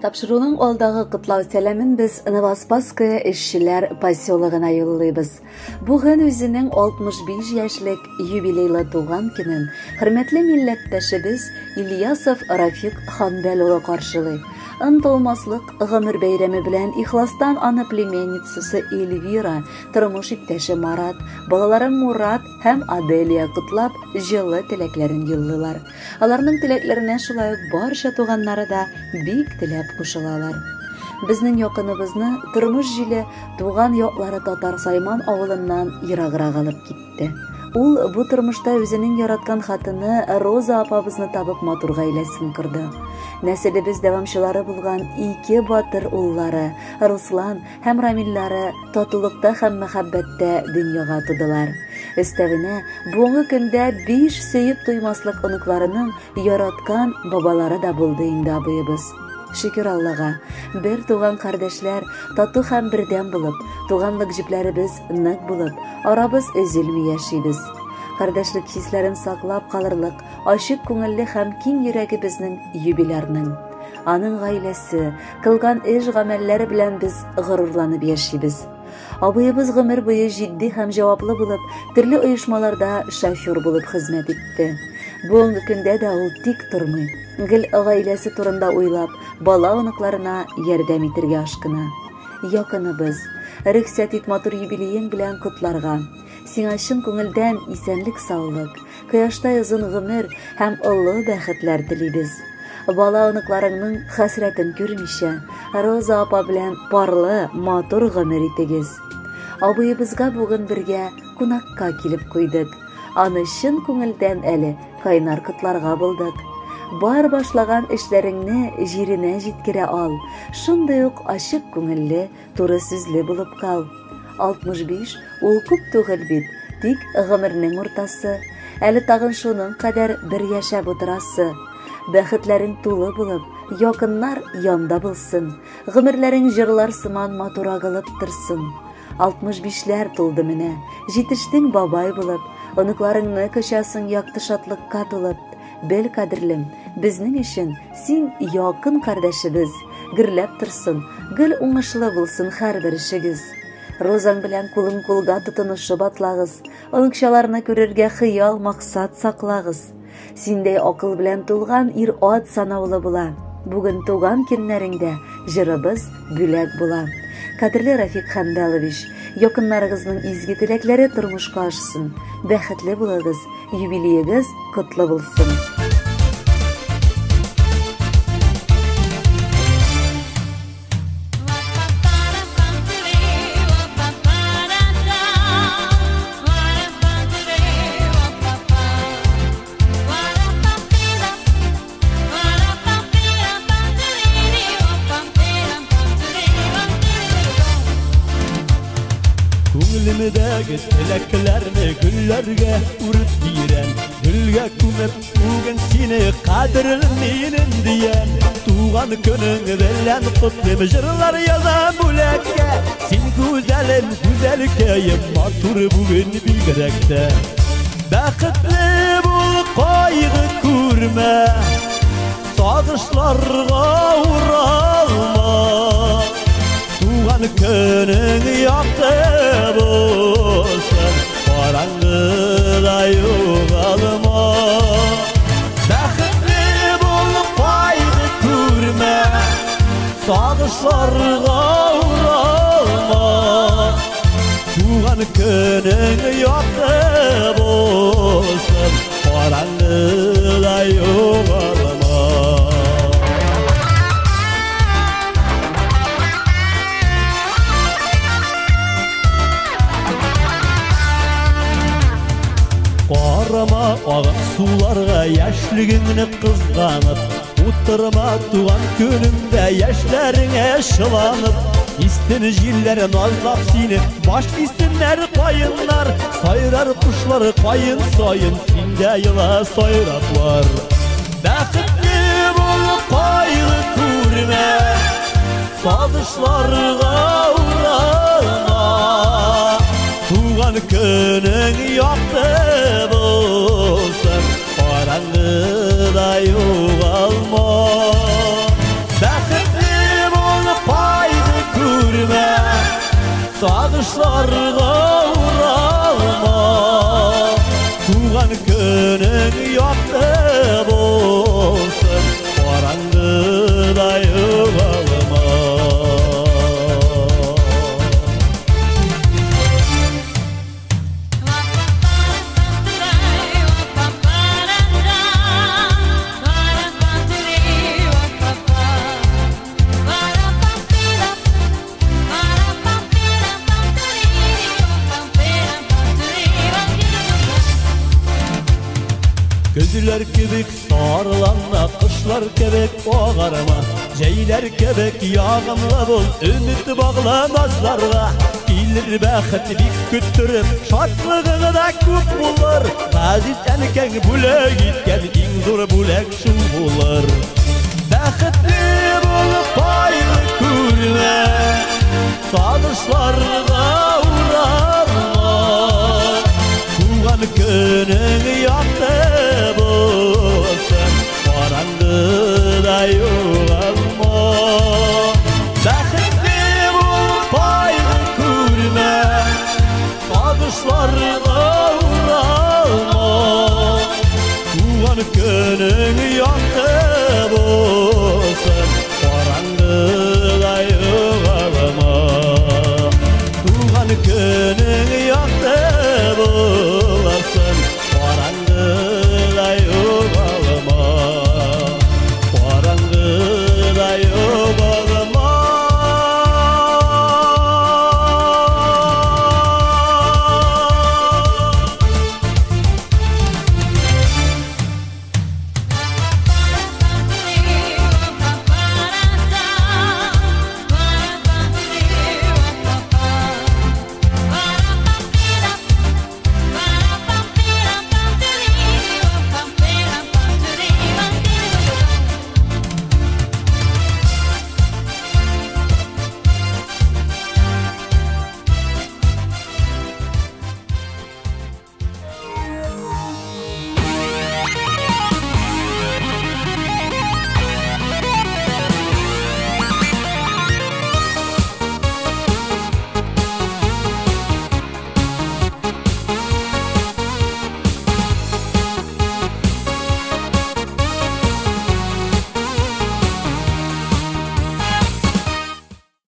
Тапшыруның алдағы кытлау сәламен без Новоспасская эшчеләр поселогына юллыйбыз. Бүген үзенең 65 яшьлек юбилейлы туган көнен хөрмәтле милләттәшебез Ильясов Рафик Ханбәл улы каршылый. Ынтылмаслык гомер бәйрәме белән ихластан аны племенницасы Эльвира, тормыш иптәше Марат, балалары Мурат һәм Аделия кытлап, җылы теләкләрен юллыйлар. Аларның теләкләренә шулай ук барча туганнары да бик теләп кушылалар. Безнең якыныбызны тормыш җиле туган яклары Татар Сайман авылыннан ераграк алып китте. Ул бу тормышта үзенең яраткан хатыны Роза апабызны табып матур гаиләсен корды. Нәселебез дәвамчылары булган ике батыр уллары Руслан һәм Рамилләре татулыкта һәм мәхәббәттә дөньяга тудылар. Өстәвенә, буңгы көндә 5 сөеп туймаслык оныкларының яраткан бабалары да булды инде абыебыз. Шөкер Аллага, бер туган кардәшләр тату һәм бердәм булып, туганлык җипләребез нык булып, арабыз өзелми яшибез. Кардәшлек хисләрен саклап калырлык, ачык күңелле һәм киң йөрәге безнең юбилярның. Аның гаиләсе, кылган эш гамәлләре белән без горурланып яшибез. Абыебыз гомер буе җитди һәм җаваплы булып, төрле оешмаларда шофер булып хезмәт итте. Бүгенге көндә дә ул тик тормый. Гел гаиләсе турында уйлап, бала оныкларына ярдәм итәргә ашкына. Якыныбыз, рөхсәт ит матур юбилеең белән котларга. Сиңа чын күңелдән исәнлек, саулык, кояштай озын гомер һәм олы бәхетләр телибез. Бала оныкларыңның хәсрәтен күрмичә, Роза апа белән парлы, матур гомер итегез. Абыебызга бүген бергә кунакка килеп куйдык. Аны чын күңелдән әле кайнар котларга булдык. Бар башлаган эшләреңне җиренә җиткерә ал. Шундый ук ачык күңелле, туры сүзле булып кал. 65 ул күп түгел бит, тик гомернең уртасы. Әле тагын шуның кадәр бер яшәп утырасы. Бәхетләрең тулы булып, якыннар янда булсын. Гомерләрең җырлар сыман матур агылып торсын. 65ләр тулды менә, җитештең бабай булып, оныкларыңны көчәсең якты шатлыкка тулып. Бел кадерлем, безнең өчен син якын кардәшебез. Гөрләп торсын, гел уңышлы булсын һәрбер эшегез. Розаң белән кулын кулга тотынышып атлагыз. Оныкчаларны күрергә хыял, максат саклагыз. Синдәй акыл белән тулган ир-ат санаулы була. Бүген туган көннәреңдә җырыбыз бүләк була. Кадерле Рафик Ханбәлович, якыннарыгызның изге теләкләре тормышка ашсын. Бәхетле булыгыз, юбилеегез котлы булсын. Күңелемдәге теләкләрне гөлләргә үреп бирәм. Гөлгә күмеп бүген сине кадерлем минем дигән. Туган көнең белән котлым җырлар язам бүләккә. Син гүзәлем, гүзәлкәем, матур бүген бигрәк тә. Бәхетле бул, кайгы күрмә, сагышларга уралма. Туган көнең якты булсын, караңгыда югалма. Бәхетле бул, кайгы күрмә, сагышларга уралма. Туган көнең якты булсын, караңгыда югалма. Карама агып суларга яшьлегеңне кызганып, утырма туган көнеңдә яшьләреңә шыланып. Истен җилләр назлап сине, баш истеннәр каеннар, сайрар кушлар каен сайын, синдә йыла сайраклар. Бәхетле бул, кайгы күрмә, сагышларга уралма. Туган көнең якты булсын, караңгыда югалма. Бәхетле Sazışlarga uralma, tuğan günün yoktu bolsun, Qarangıda yığılma. Gözler kebek sarılanma, kışlar kebek oğarma, Ceyler kebek yağımla bol, ümit bağlamazlarga. İlir bəxit bik küttürüp, şartlığını da köp bulur. Gazit elken bulak itken, in zor bulak şu bulur. Bəxitli bulup paylı kürme, Sazışlarga uralma, tuğan günün yoktu bolsun, Qarangıda yığılma. Bəxitli bulup paylı kürme, Sazışlarga uralma, tuğan günün yoktu bolsun, Qarangıda yığılma. Tuğan günün yoktu bolsun,